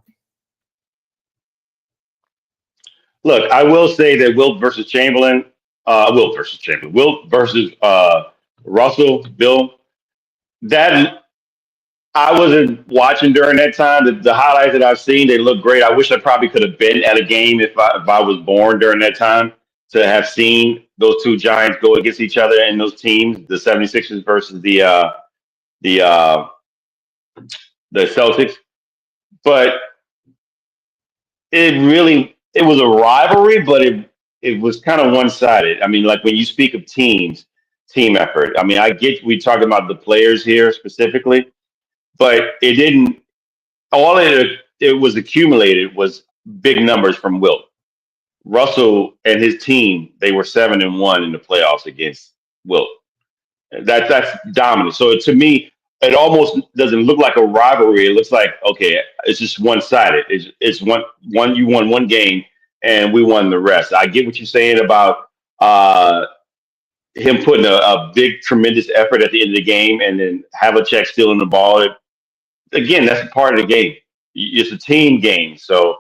Look, I will say that Wilt versus Russell, Bill, that I wasn't watching during that time. The highlights that I've seen, they look great. I wish I probably could have been at a game if I was born during that time to have seen those two giants go against each other in those teams, the 76ers versus the the uh, the Celtics, but it was a rivalry, but it was kind of one sided. I mean, like when you speak of team effort. I mean, I get we talking about the players here specifically, but it didn't. All it was accumulated was big numbers from Wilt. Russell and his team, they were 7-1 in the playoffs against Wilt. That's dominant. So to me, it almost doesn't look like a rivalry. It looks like okay, it's just one sided. It's one you won one game and we won the rest. I get what you're saying about him putting a big tremendous effort at the end of the game and then Havlicek stealing the ball. Again, that's a part of the game. It's a team game. So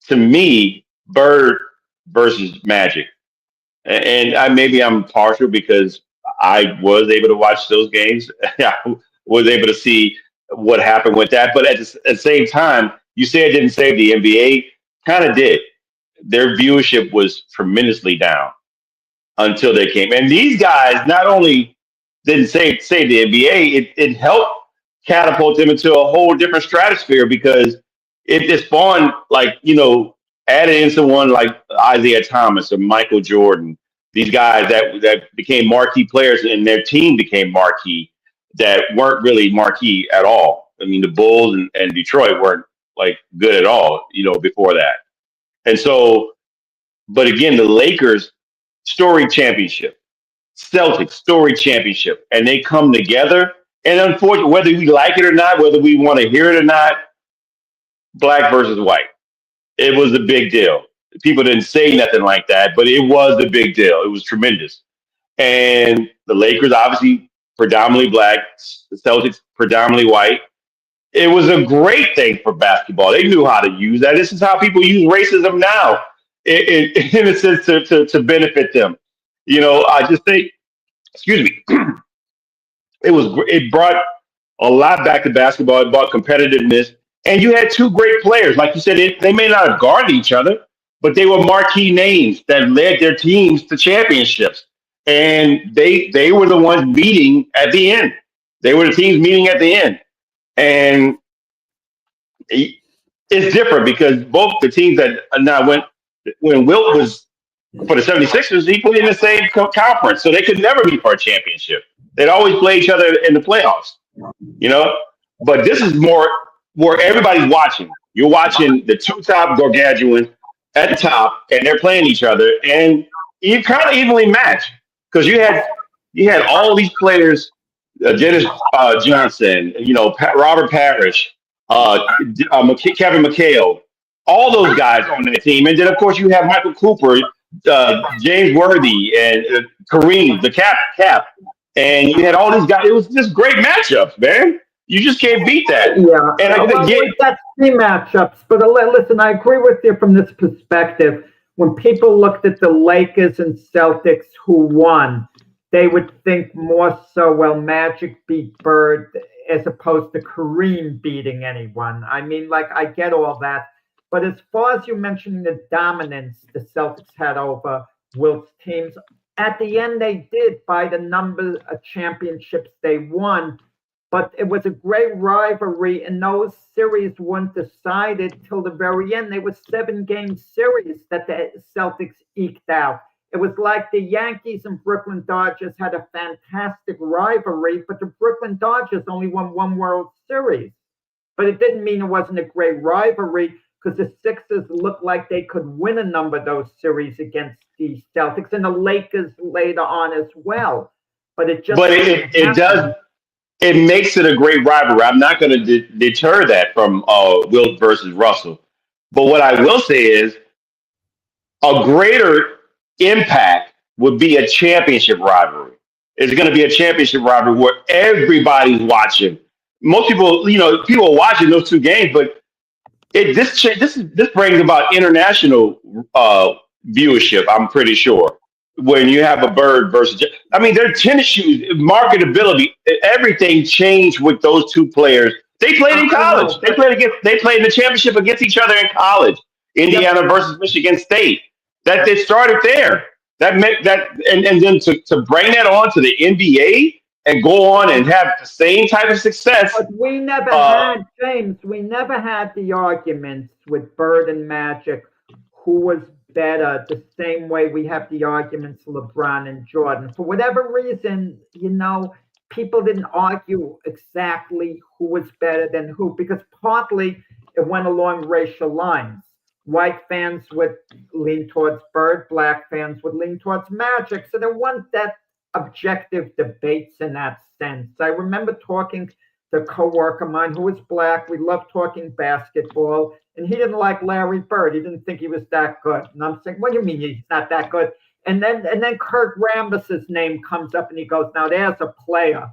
to me, Bird versus Magic, and maybe I'm partial because I was able to watch those games. I was able to see what happened with that. But at the same time, you say it didn't save the NBA. Kind of did. Their viewership was tremendously down until they came. And these guys not only didn't save the NBA, it helped catapult them into a whole different stratosphere because it spawned added in someone like Isaiah Thomas or Michael Jordan, these guys that became marquee players and their team became marquee that weren't really marquee at all. I mean, the Bulls and Detroit weren't like good at all, before that. And so, but again, the Lakers story championship, Celtics story championship, and they come together. And unfortunately, whether we like it or not, whether we want to hear it or not, black versus white. It was a big deal. People didn't say nothing like that, but it was a big deal. It was tremendous. And the Lakers, obviously, predominantly black, the Celtics, predominantly white. It was a great thing for basketball. They knew how to use that. This is how people use racism now, in a sense, to benefit them. I just think, excuse me, it brought a lot back to basketball. It brought competitiveness, and you had two great players. Like you said, they may not have guarded each other, but they were marquee names that led their teams to championships. And they were the ones meeting at the end. They were the teams meeting at the end. And it's different because both the teams that now when Wilt was for the 76ers, he played in the same conference. So they could never be for a championship. They'd always play each other in the playoffs, But this is more where everybody's watching. You're watching the two top gargantuans at the top, and they're playing each other, and you kind of evenly match because you had all these players, Dennis Johnson, Robert Parrish, Kevin McHale, all those guys on that team, and then of course you have Michael Cooper, James Worthy, and Kareem, the cap, and you had all these guys. It was just great matchups, man. You just can't beat that. Yeah, and that's team matchups. But listen, I agree with you from this perspective. When people looked at the Lakers and Celtics who won, they would think more so, well, Magic beat Bird as opposed to Kareem beating anyone. I mean, I get all that. But as far as you mentioning the dominance the Celtics had over Wilt's teams, at the end they did by the number of championships they won. But it was a great rivalry, and those series weren't decided till the very end. They were 7-game series that the Celtics eked out. It was like the Yankees and Brooklyn Dodgers had a fantastic rivalry, but the Brooklyn Dodgers only won one World Series. But it didn't mean it wasn't a great rivalry because the Sixers looked like they could win a number of those series against the Celtics and the Lakers later on as well. But it does. It makes it a great rivalry. I'm not going to deter that from Wilt versus Russell. But what I will say is a greater impact would be a championship rivalry. It's going to be a championship rivalry where everybody's watching. Most people, people are watching those two games, but this brings about international viewership, I'm pretty sure. When you have a Bird versus, their tennis shoes, marketability, everything changed with those two players. They played in college. They played in the championship against each other in college. Indiana versus Michigan State. That they started there. That meant that, and then to bring that on to the NBA and go on and have the same type of success. But we never had, James, we never had the arguments with Bird and Magic who was better, the same way we have the arguments LeBron and Jordan. For whatever reason, people didn't argue exactly who was better than who, because partly it went along racial lines. White fans would lean towards Bird, black fans would lean towards Magic. So there weren't that objective debates in that sense. I remember talking to a coworker of mine who was black. We loved talking basketball, and he didn't like Larry Bird. He didn't think he was that good. And I'm saying, what do you mean he's not that good? And then Kurt Rambis's name comes up, and he goes, now there's a player.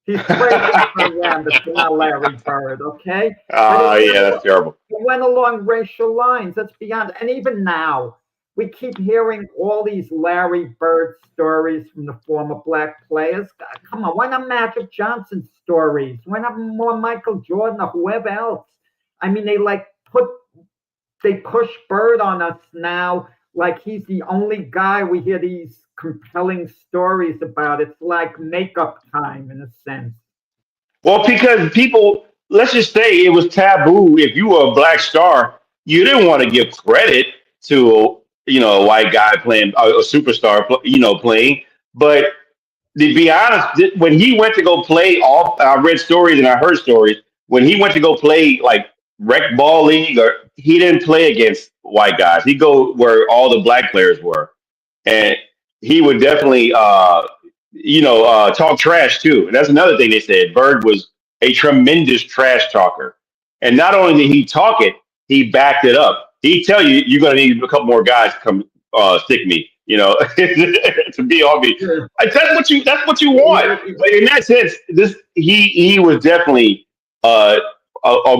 He's praising Kurt Rambis, not Larry Bird, okay? Yeah, that's terrible. It went along racial lines. That's beyond. And even now, we keep hearing all these Larry Bird stories from the former black players. God, come on, why not Magic Johnson stories? Why not more Michael Jordan or whoever else? I mean, they push Bird on us now like he's the only guy we hear these compelling stories about. It's like makeup time in a sense. Well, because people, let's just say it was taboo. If you were a black star, you didn't want to give credit to a white guy playing a superstar, playing. But to be honest, when he went to go play off, I read stories and I heard stories when he went to go play like rec ball league, or he didn't play against white guys. He'd go where all the black players were, and he would definitely, talk trash too. And that's another thing they said. Bird was a tremendous trash talker, and not only did he talk it, he backed it up. He'd tell you, "You're going to need a couple more guys to come stick me," to be on me. That's what you want. But in that sense, he was definitely a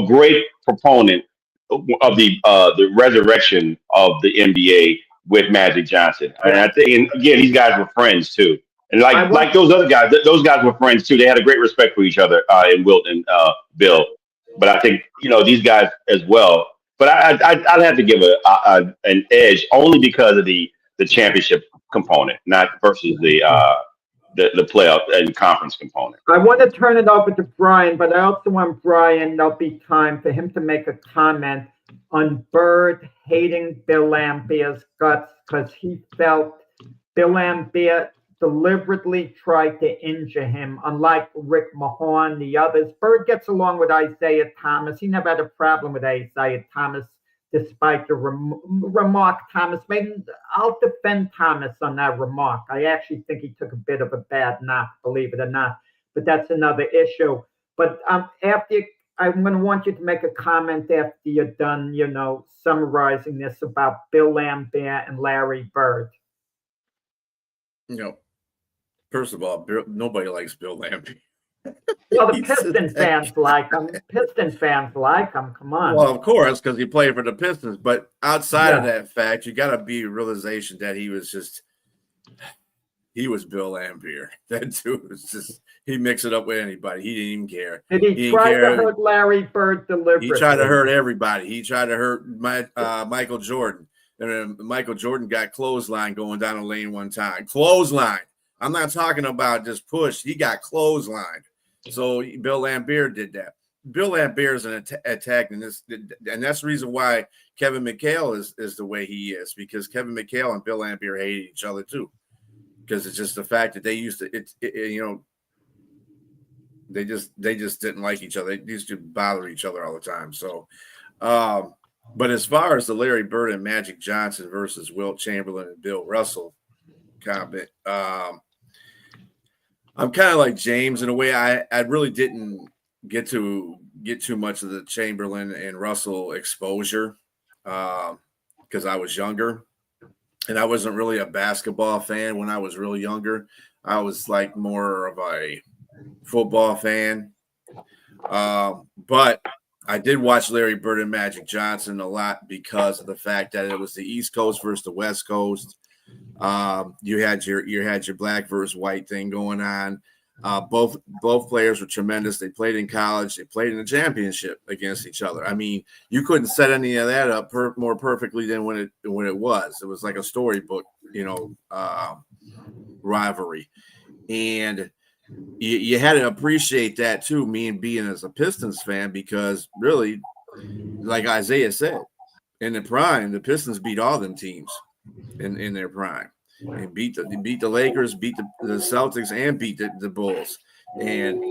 great proponent of the resurrection of the NBA with Magic Johnson. And I think, and again, these guys were friends too. And like those other guys, those guys were friends too. They had a great respect for each other, in Wilt and Bill. But I think these guys as well. But I'd have to give an edge only because of the championship component, not versus the playoff and conference component. I want to turn it over to Brian, but I also want Brian, there'll be time for him to make a comment on Bird hating Bill Laimbeer's guts because he felt Bill Laimbeer deliberately tried to injure him, unlike Rick Mahorn, the others. Bird gets along with Isaiah Thomas. He never had a problem with Isaiah Thomas, despite the remark Thomas made. I'll defend Thomas on that remark. I actually think he took a bit of a bad knock, believe it or not. But that's another issue. But I'm going to want you to make a comment after you're done, summarizing this about Bill Laimbeer and Larry Bird. First of all, nobody likes Bill Laimbeer. Well, the Piston fans like him. Piston fans like him. Come on. Well, of course, because he played for the Pistons. But outside of that fact, you got to be a realization that he was Bill Laimbeer. That dude was just, he mixed it up with anybody. He didn't even care. Did he try to hurt Larry Bird deliberately? He tried to hurt everybody. He tried to hurt Michael Jordan. And Michael Jordan got clothesline going down the lane one time. Clothesline. I'm not talking about just push. He got clotheslined. So Bill Laimbeer did that. Bill Laimbeer is an antagonist, and that's the reason why Kevin McHale is the way he is, because Kevin McHale and Bill Laimbeer hated each other too, because it's just the fact that they used to, they just didn't like each other. They used to bother each other all the time. So, but as far as the Larry Bird and Magic Johnson versus Wilt Chamberlain and Bill Russell comment, I'm kind of like James in a way. I really didn't get too much of the Chamberlain and Russell exposure because I was younger, and I wasn't really a basketball fan when I was really younger. I was like more of a football fan, but I did watch Larry Bird and Magic Johnson a lot because of the fact that it was the East Coast versus the West Coast. You had your black versus white thing going on. Both players were tremendous. They played in college. They played in the championship against each other. I mean, you couldn't set any of that up more perfectly than when it was. It was like a storybook, rivalry. And you had to appreciate that too, me and being as a Pistons fan, because really, like Isaiah said, in the prime, the Pistons beat all them teams in their prime, and beat the Lakers, beat the Celtics, and beat the Bulls. And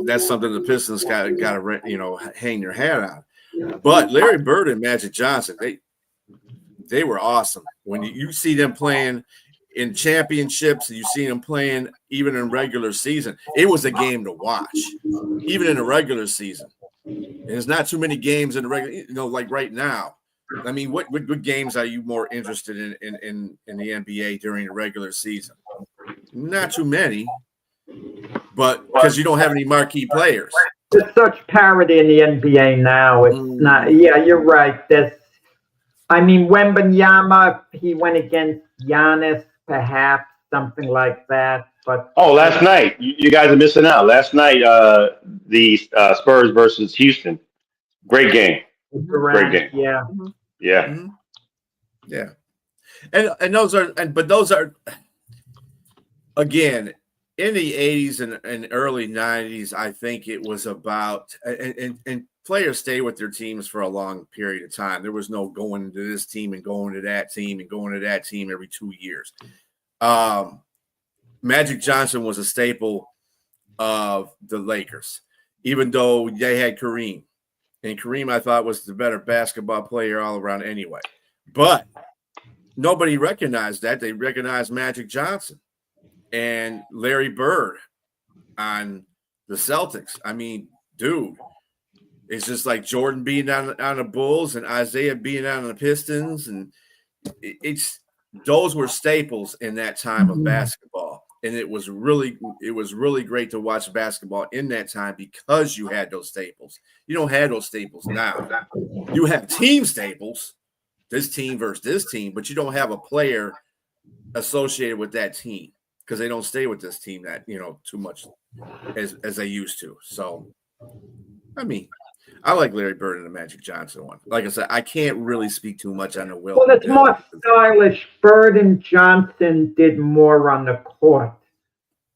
that's something the Pistons got to hang their hat on. But Larry Bird and Magic Johnson, they were awesome. When you see them playing in championships, and you see them playing even in regular season, it was a game to watch, even in the regular season. And there's not too many games in the regular, like right now. I mean, what games are you more interested in the NBA during the regular season? Not too many, but because you don't have any marquee players. There's such parity in the NBA now. It's not. Yeah, you're right. Wembanyama, he went against Giannis, perhaps something like that. But last night, you guys are missing out. Last night, the Spurs versus Houston, great game. Great game. Yeah. Yeah. Mm-hmm. Yeah. And those are again in the 80s and early 90s. I think it was about and players stay with their teams for a long period of time. There was no going to this team and going to that team and going to that team every 2 years. Magic Johnson was a staple of the Lakers, even though they had Kareem. And Kareem, I thought, was the better basketball player all around anyway. But nobody recognized that. They recognized Magic Johnson and Larry Bird on the Celtics. I mean, dude, it's just like Jordan being on the Bulls and Isaiah being on the Pistons. And those were staples in that time of basketball. And it was really great to watch basketball in that time because you had those staples. You don't have those staples now. You have team staples, this team versus this team, but you don't have a player associated with that team because they don't stay with this team that too much as they used to. So, I mean, I like Larry Bird and the Magic Johnson one. Like I said, I can't really speak too much on the Will. Well, it's more stylish. Bird and Johnson did more on the court.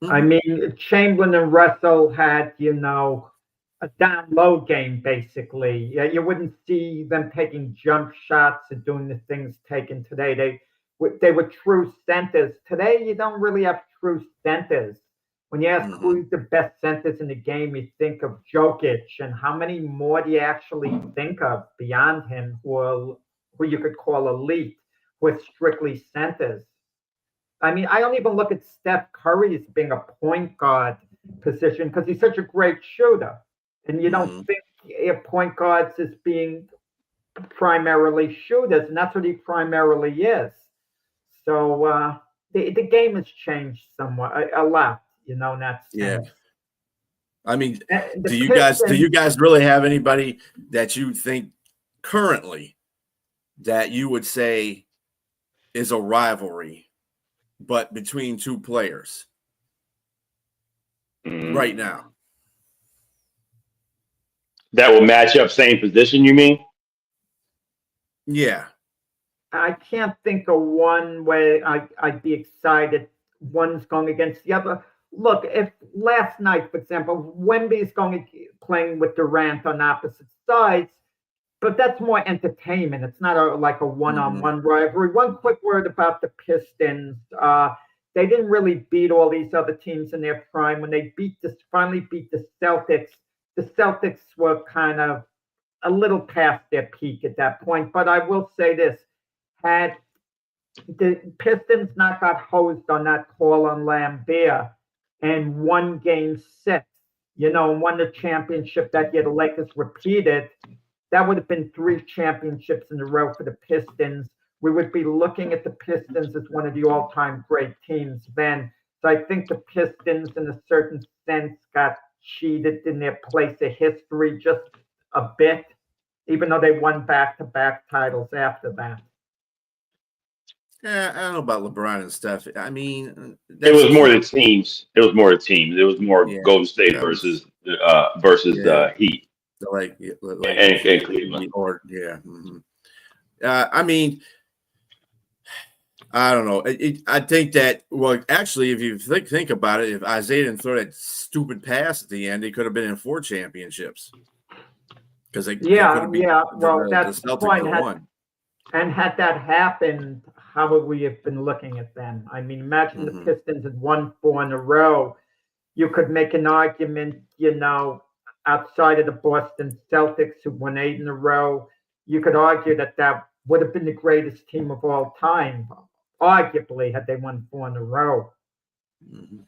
Mm-hmm. I mean, Chamberlain and Russell had, a down low game, basically. You wouldn't see them taking jump shots and doing the things taken today. They were true centers. Today, you don't really have true centers. When you ask who's the best centers in the game, you think of Jokic, and how many more do you actually think of beyond him who you could call elite, who are strictly centers? I mean, I don't even look at Steph Curry as being a point guard position because he's such a great shooter. And you don't think of point guards as being primarily shooters, and that's what he primarily is. So the game has changed somewhat, a lot. In that sense. Yeah. I mean, do you guys really have anybody that you think currently that you would say is a rivalry, but between two players right now? That will match up same position, you mean? Yeah. I can't think of one way I'd be excited one's going against the other. Look, if last night, for example, Wemby's playing with Durant on opposite sides, but that's more entertainment. It's not like a one-on-one rivalry. One quick word about the Pistons. They didn't really beat all these other teams in their prime. When they finally beat the Celtics were kind of a little past their peak at that point. But I will say this, had the Pistons not got hosed on that call on Lambeer and won Game 6, and won the championship that year, the Lakers repeated, that would have been 3 championships in a row for the Pistons. We would be looking at the Pistons as one of the all-time great teams then. So I think the Pistons, in a certain sense, got cheated in their place of history just a bit, even though they won back-to-back titles after that. Yeah, I don't know about LeBron and Steph. I mean, it was more the teams. It was more Golden State versus Heat. And Cleveland. I mean, I don't know. I think that, well, actually, if you think about it, if Isaiah didn't throw that stupid pass at the end, they could have been in 4 championships because they could have beat Well, the that's the Celtics point. that won. And had that happened, how would we have been looking at them? I mean, imagine the Pistons had won 4 in a row. You could make an argument, outside of the Boston Celtics who won 8 in a row. You could argue that that would have been the greatest team of all time, arguably, had they won 4 in a row. Mm-hmm.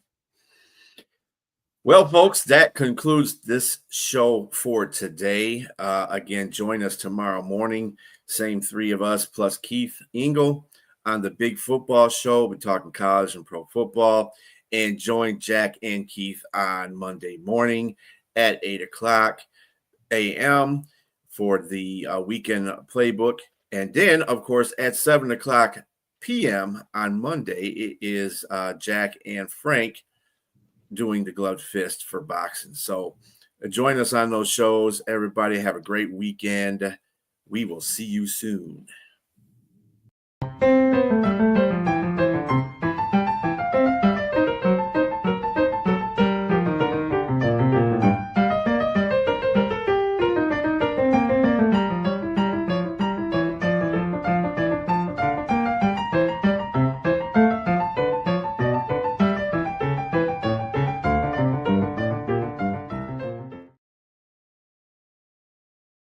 Well, folks, that concludes this show for today. Again, join us tomorrow morning. Same 3 of us plus Keith Engel on the Big Football Show. We're talking college and pro football. And join Jack and Keith on Monday morning at 8 o'clock a.m. for the weekend playbook. And then, of course, at 7 o'clock p.m. on Monday, it is Jack and Frank doing the gloved fist for boxing. So join us on those shows. Everybody have a great weekend. We will see you soon.